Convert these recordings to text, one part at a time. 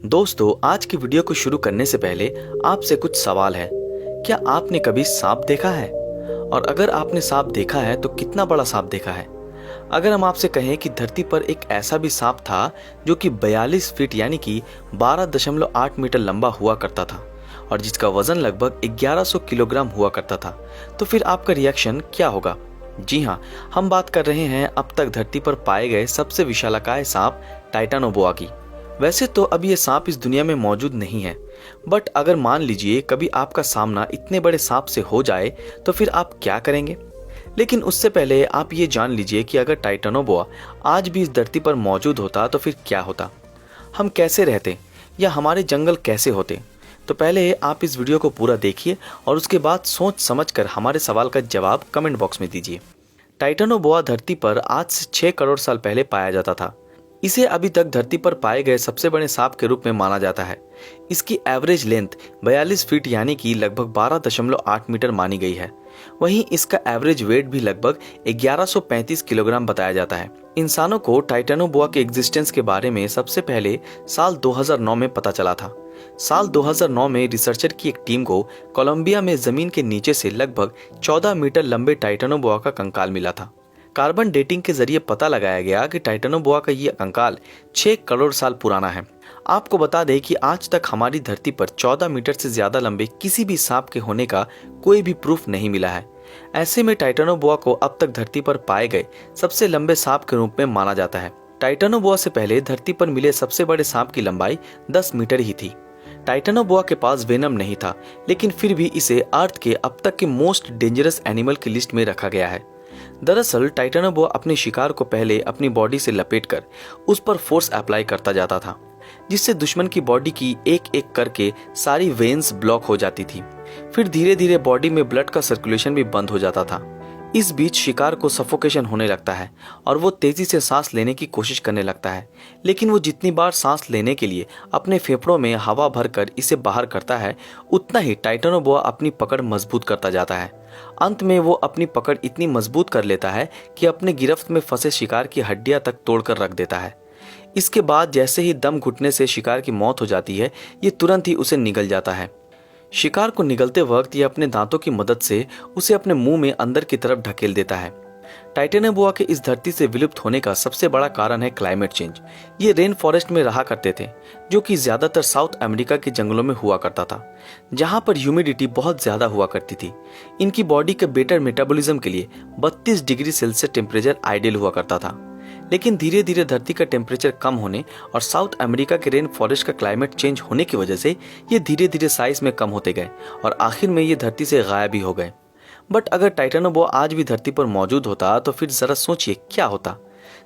दोस्तों, आज की वीडियो को शुरू करने से पहले आपसे कुछ सवाल है। क्या आपने कभी सांप देखा है? और अगर आपने सांप देखा है तो कितना बड़ा सांप देखा है? अगर हम आपसे कहें कि धरती पर एक ऐसा भी सांप था जो कि 42 फीट यानी कि 12.8 मीटर लंबा हुआ करता था और जिसका वजन लगभग 1100 किलोग्राम हुआ करता था, तो फिर आपका रिएक्शन क्या होगा? जी हाँ, हम बात कर रहे हैं अब तक धरती पर पाए गए सबसे विशालकाय सांप टाइटानोबोआ की। वैसे तो अब ये सांप इस दुनिया में मौजूद नहीं है, बट अगर मान लीजिए कभी आपका सामना इतने बड़े सांप से हो जाए तो फिर आप क्या करेंगे? लेकिन उससे पहले आप ये जान लीजिए कि अगर टाइटानोबोआ आज भी इस धरती पर मौजूद होता तो फिर क्या होता, हम कैसे रहते या हमारे जंगल कैसे होते। तो पहले आप इस वीडियो को पूरा देखिए और उसके बाद सोच समझ कर हमारे सवाल का जवाब कमेंट बॉक्स में दीजिए। टाइटानोबोआ धरती पर आज से 6 करोड़ साल पहले पाया जाता था। इसे अभी तक धरती पर पाए गए सबसे बड़े सांप के रूप में माना जाता है। इसकी एवरेज लेंथ 42 फीट यानी कि लगभग 12.8 मीटर मानी गई है। वहीं इसका एवरेज वेट भी लगभग 1135 किलोग्राम बताया जाता है। इंसानों को टाइटानोबोआ के एग्जिस्टेंस के बारे में सबसे पहले साल 2009 में पता चला था। साल 2009 में रिसर्चर की एक टीम को कोलंबिया में जमीन के नीचे से लगभग 14 मीटर लंबे टाइटानोबोआ का कंकाल मिला था। कार्बन डेटिंग के जरिए पता लगाया गया कि टाइटानोबोआ का ये कंकाल 6 करोड़ साल पुराना है। आपको बता दें कि आज तक हमारी धरती पर 14 मीटर से ज्यादा लंबे किसी भी सांप के होने का कोई भी प्रूफ नहीं मिला है। ऐसे में टाइटानोबोआ को अब तक धरती पर पाए गए सबसे लंबे सांप के रूप में माना जाता है। टाइटानोबोआ से पहले धरती पर मिले सबसे बड़े सांप की लंबाई 10 मीटर ही थी। टाइटानोबोआ के पास वेनम नहीं था, लेकिन फिर भी इसे अर्थ के अब तक के मोस्ट डेंजरस एनिमल की लिस्ट में रखा गया है। दरअसल टाइटानोबोआ अपने शिकार को पहले अपनी बॉडी से लपेटकर उस पर फोर्स अप्लाई करता जाता था, जिससे दुश्मन की बॉडी की एक एक करके सारी वेन्स ब्लॉक हो जाती थी। फिर धीरे धीरे बॉडी में ब्लड का सर्कुलेशन भी बंद हो जाता था। इस बीच शिकार को सफोकेशन होने लगता है और वो तेजी से सांस लेने की कोशिश करने लगता है, लेकिन वो जितनी बार सांस लेने के लिए अपने फेफड़ों में हवा भरकर इसे बाहर करता है, उतना ही टाइटानोबोआ अपनी पकड़ मजबूत करता जाता है। अंत में वो अपनी पकड़ इतनी मजबूत कर लेता है कि अपने गिरफ्त में फंसे शिकार की हड्डियां तक तोड़कर रख देता है। इसके बाद जैसे ही दम घुटने से शिकार की मौत हो जाती है, ये तुरंत ही उसे निगल जाता है। शिकार को निगलते वक्त ये अपने दांतों की मदद से उसे अपने मुंह में अंदर की तरफ ढकेल देता है। टाइटानोबोआ के इस धरती से विलुप्त होने का सबसे बड़ा कारण है क्लाइमेट चेंज। ये रेन फॉरेस्ट में रहा करते थे, जो कि ज्यादातर साउथ अमेरिका के जंगलों में हुआ करता था, जहां पर ह्यूमिडिटी बहुत ज्यादा हुआ करती थी। इनकी बॉडी के बेटर मेटाबॉलिज्म के लिए 32 डिग्री सेल्सियस टेम्परेचर आइडियल हुआ करता था। लेकिन धीरे धीरे धरती का टेम्परेचर कम होने और साउथ अमेरिका के रेन फॉरेस्ट का क्लाइमेट चेंज होने की वजह से ये धीरे धीरे साइज में कम होते गए और आखिर में ये धरती से गायब ही हो गए। बट अगर टाइटानोबोआ आज भी धरती पर मौजूद होता तो फिर जरा सोचिए क्या होता।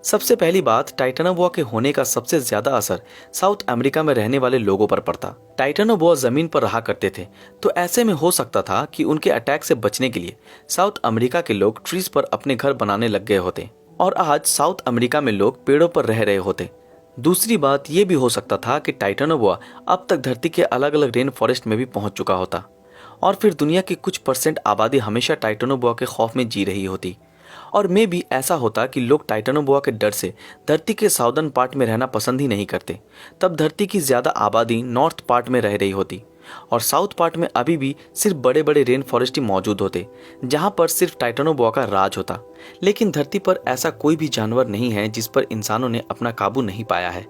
सबसे पहली बात, टाइटानोबोआ के होने का सबसे ज्यादा असर साउथ अमेरिका में रहने वाले लोगों पर पड़ता। टाइटानोबोआ जमीन पर रहा करते थे, तो ऐसे में हो सकता था कि उनके अटैक से बचने के लिए साउथ अमेरिका के लोग ट्रीज पर अपने घर बनाने लग गए होते और आज साउथ अमेरिका में लोग पेड़ों पर रह रहे होते। दूसरी बात यह भी हो सकता था कि टाइटानोबोआ अब तक धरती के अलग अलग रेन फॉरेस्ट में भी पहुंच चुका होता और फिर दुनिया की कुछ % आबादी हमेशा टाइटानोबोआ के खौफ में जी रही होती। और मे भी ऐसा होता कि लोग टाइटानोबोआ के डर से धरती के साउदर्न पार्ट में रहना पसंद ही नहीं करते। तब धरती की ज्यादा आबादी नॉर्थ पार्ट में रह रही होती और साउथ पार्ट में अभी भी सिर्फ बड़े बड़े रेन फॉरेस्ट ही मौजूद होते, जहां पर सिर्फ टाइटानोबोआ का राज होता। लेकिन धरती पर ऐसा कोई भी जानवर नहीं है जिस पर इंसानों ने अपना काबू नहीं पाया है।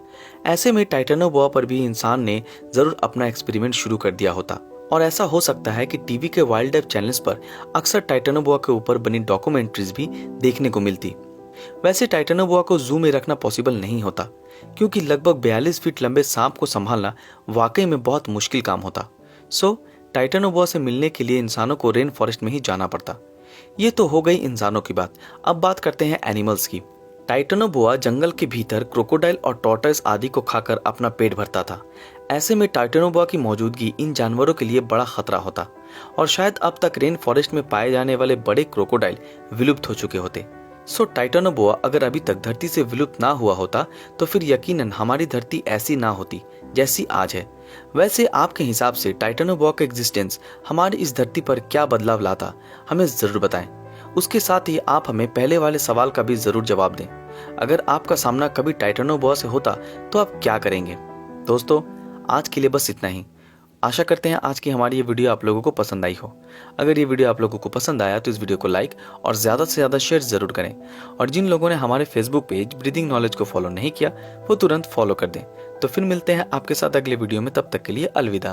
ऐसे में टाइटानोबोआ पर भी इंसान ने जरूर अपना एक्सपेरिमेंट शुरू कर दिया होता और ऐसा हो सकता है कि टीवी के वाइल्ड लाइफ चैनल्स पर अक्सर टाइटानोबोआ के ऊपर बनी डॉक्यूमेंट्रीज भी देखने को मिलती। वैसे टाइटानोबोआ को जू में रखना पॉसिबल नहीं होता, क्योंकि लगभग 42 फीट लंबे सांप को संभालना वाकई में बहुत मुश्किल काम होता। सो टाइटानोबोआ से मिलने के लिए इंसानों को रेन फॉरेस्ट में ही जाना पड़ता। ये तो हो गई इंसानों की बात। अब बात करते हैं एनिमल्स की। टाइटानोबोआ जंगल के भीतर क्रोकोडाइल और टॉर्टॉइस आदि को खाकर अपना पेट भरता था। ऐसे में टाइटानोबोआ की मौजूदगी इन जानवरों के लिए बड़ा खतरा होता और शायद अब तक रेन फॉरेस्ट में पाए जाने वाले बड़े क्रोकोडाइल विलुप्त हो चुके होते। सो टाइटानोबोआ अगर अभी तक धरती से विलुप्त ना हुआ होता तो फिर यकीनन हमारी धरती ऐसी ना होती जैसी आज है। वैसे आपके हिसाब से टाइटानोबोआ का एग्जिस्टेंस हमारी इस धरती पर क्या बदलाव लाता, हमें जरूर बताएं। उसके साथ ही आप हमें पहले वाले सवाल का भी जरूर जवाब दें। अगर आपका सामना कभी टाइटानोबोआ से होता तो आप क्या करेंगे? दोस्तों, आज के लिए बस इतना ही। आशा करते हैं आज की हमारी ये वीडियो आप लोगों को पसंद आई हो। अगर ये वीडियो आप लोगों को पसंद आया तो इस वीडियो को लाइक और ज़्यादा से ज़्यादा शेयर ज़रूर करें। और जिन लोगों ने हमारे फेसबुक पेज ब्रीदिंग नॉलेज को फॉलो नहीं किया वो तुरंत फॉलो कर दें। तो फिर मिलते हैं आपके साथ अगले वीडियो में, तब तक के लिए अलविदा।